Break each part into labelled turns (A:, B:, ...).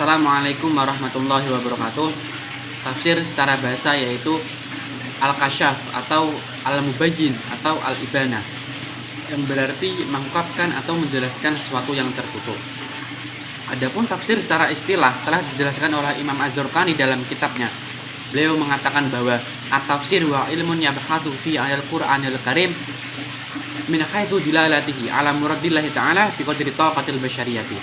A: Assalamualaikum warahmatullahi wabarakatuh. Tafsir secara bahasa yaitu Al-Kasyaf atau Al-Mubayyin atau Al-Ibana, yang berarti mengungkapkan atau menjelaskan sesuatu yang tertutup. Adapun tafsir secara istilah telah dijelaskan oleh Imam Az-Zurqani dalam kitabnya. Beliau mengatakan bahwa at-tafsir wa ilmun yabhathu fi al-Qur'anil Karim min haitsu dilalatihi ala muradillahi ta'ala bi qadri taqatil basyariyati.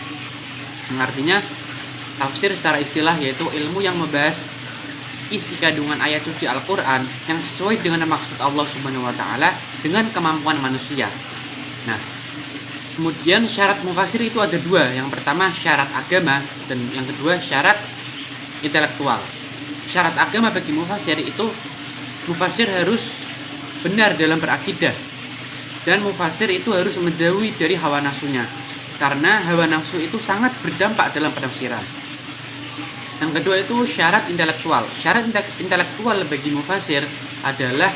A: Artinya tafsir secara istilah yaitu ilmu yang membahas isi kandungan ayat suci Al-Quran yang sesuai dengan maksud Allah Subhanahu wa Ta'ala dengan kemampuan manusia. Nah, kemudian syarat mufasir itu ada dua. Yang pertama syarat agama dan yang kedua syarat intelektual. Syarat agama bagi mufasir itu mufasir harus benar dalam berakidah, dan mufasir itu harus menjauhi dari hawa nafsunya, karena hawa nafsu itu sangat berdampak dalam penafsiran. Yang kedua itu syarat intelektual. Syarat intelektual bagi mufasir adalah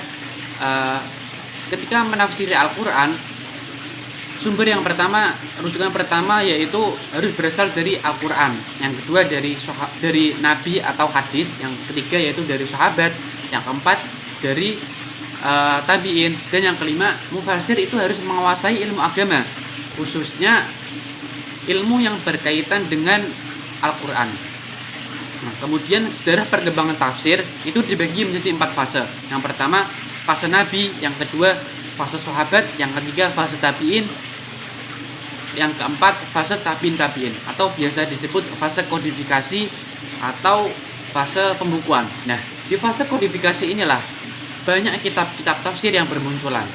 A: ketika menafsiri Al-Quran, sumber yang pertama, rujukan pertama yaitu harus berasal dari Al-Quran. Yang kedua dari Nabi atau hadis. Yang ketiga yaitu dari sahabat. Yang keempat dari tabi'in. Dan yang kelima, mufasir itu harus menguasai ilmu agama, khususnya ilmu yang berkaitan dengan Al-Quran. Nah, kemudian sejarah perkembangan tafsir itu dibagi menjadi 4 fase. Yang pertama fase Nabi, yang kedua fase sahabat, yang ketiga fase tabi'in, yang keempat fase tabi'in atau biasa disebut fase kodifikasi atau fase pembukuan. Nah, di fase kodifikasi inilah banyak kitab-kitab tafsir yang bermunculan.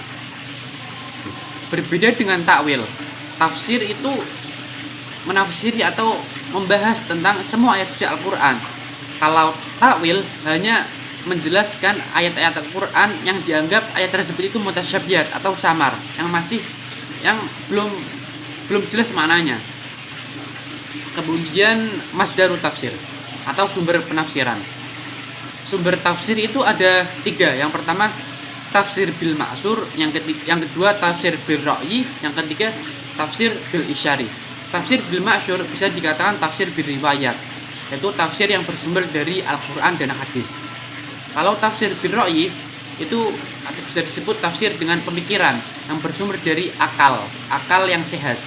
A: Berbeda dengan takwil, tafsir itu menafsiri atau membahas tentang semua ayat suci Al-Quran. Kalau takwil hanya menjelaskan ayat-ayat Al-Quran yang dianggap ayat tersebut itu mutasyabihat atau samar, yang belum jelas maknanya. Kemudian masdarut tafsir atau sumber penafsiran. Sumber tafsir itu ada 3. Yang pertama tafsir bil ma'sur, yang kedua tafsir bil ra'yi, yang ketiga tafsir bil isyari. Tafsir bil ma'sur bisa dikatakan tafsir bil riwayat, yaitu tafsir yang bersumber dari Al-Quran dan hadis. Kalau tafsir bil ra'yi itu bisa disebut tafsir dengan pemikiran yang bersumber dari akal yang sehat.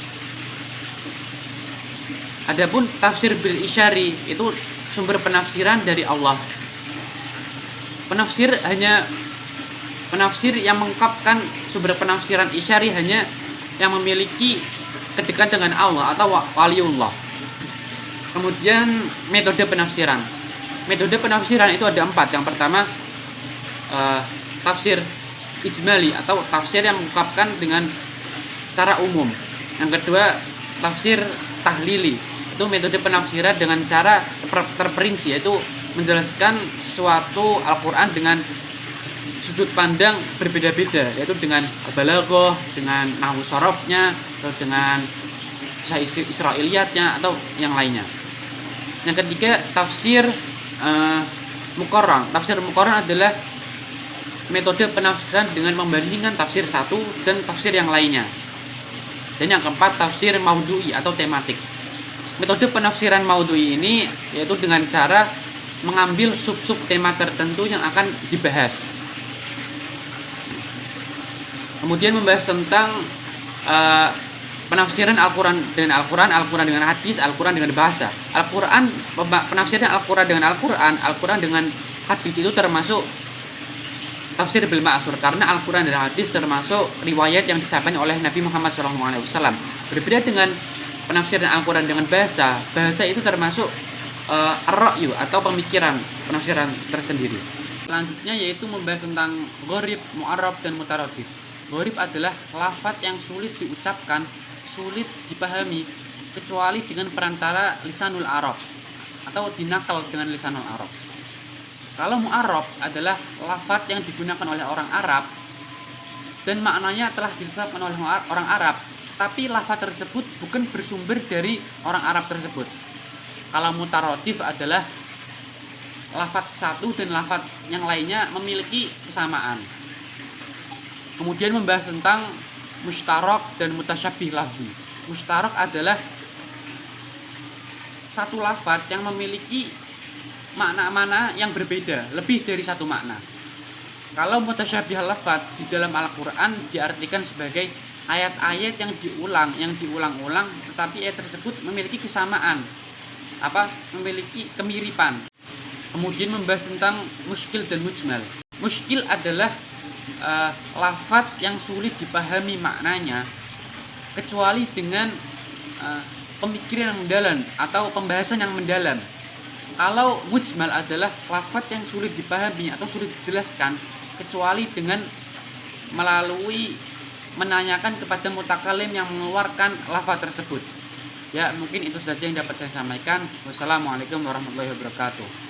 A: Adapun tafsir bil isyari itu sumber penafsiran dari Allah. Penafsir yang mengungkapkan sumber penafsiran isyari hanya yang memiliki kedekat dengan Allah atau waliullah. Kemudian metode penafsiran. Metode penafsiran itu ada 4. Yang pertama tafsir ijmali atau tafsir yang mengungkapkan dengan secara umum. Yang kedua tafsir tahlili, itu metode penafsiran dengan cara terperinci, yaitu menjelaskan suatu Al-Quran dengan sudut pandang berbeda-beda, yaitu dengan balaghah, dengan nahwu sharafnya, atau dengan Israiliyatnya atau yang lainnya. Yang ketiga tafsir muqarran. Tafsir muqarran adalah metode penafsiran dengan membandingkan tafsir satu dan tafsir yang lainnya. Dan yang keempat tafsir maudhu'i atau tematik. Metode penafsiran maudhu'i ini yaitu dengan cara mengambil sub-sub tema tertentu yang akan dibahas. Kemudian membahas tentang penafsiran Al-Quran dengan Al-Quran, Al-Quran dengan hadis, Al-Quran dengan bahasa. Penafsiran Al-Quran dengan Al-Quran, Al-Quran dengan hadis itu termasuk tafsir bil ma'sur, karena Al-Quran dan hadis termasuk riwayat yang disampaikan oleh Nabi Muhammad SAW. Berbeda dengan penafsiran Al-Quran dengan bahasa itu termasuk ar-ra'yu atau pemikiran, penafsiran tersendiri. Selanjutnya yaitu membahas tentang gharib, mu'arrab, dan mutaradif. Gharib adalah lafaz yang sulit diucapkan, sulit dipahami kecuali dengan perantara lisanul Arab atau dinakal dengan lisanul Arab. Kalau mu'arrab adalah lafaz yang digunakan oleh orang Arab dan maknanya telah ditetapkan oleh orang Arab, tapi lafaz tersebut bukan bersumber dari orang Arab tersebut. Kalau mutaradif adalah lafaz satu dan lafaz yang lainnya memiliki kesamaan. Kemudian membahas tentang mustarak dan mutasyabih lafzi. Mustarak adalah satu lafaz yang memiliki makna-makna yang berbeda, lebih dari satu makna. Kalau mutasyabih lafaz di dalam Al-Qur'an diartikan sebagai ayat-ayat yang diulang-ulang, tetapi ayat tersebut memiliki kesamaan, memiliki kemiripan. Kemudian membahas tentang muskil dan mujmal. Muskil adalah lafaz yang sulit dipahami maknanya kecuali dengan pemikiran yang mendalam atau pembahasan yang mendalam. Kalau mujmal adalah lafaz yang sulit dipahami atau sulit dijelaskan kecuali dengan melalui menanyakan kepada mutakalim yang mengeluarkan lafaz tersebut. Ya, mungkin itu saja yang dapat saya sampaikan. Wassalamualaikum warahmatullahi wabarakatuh.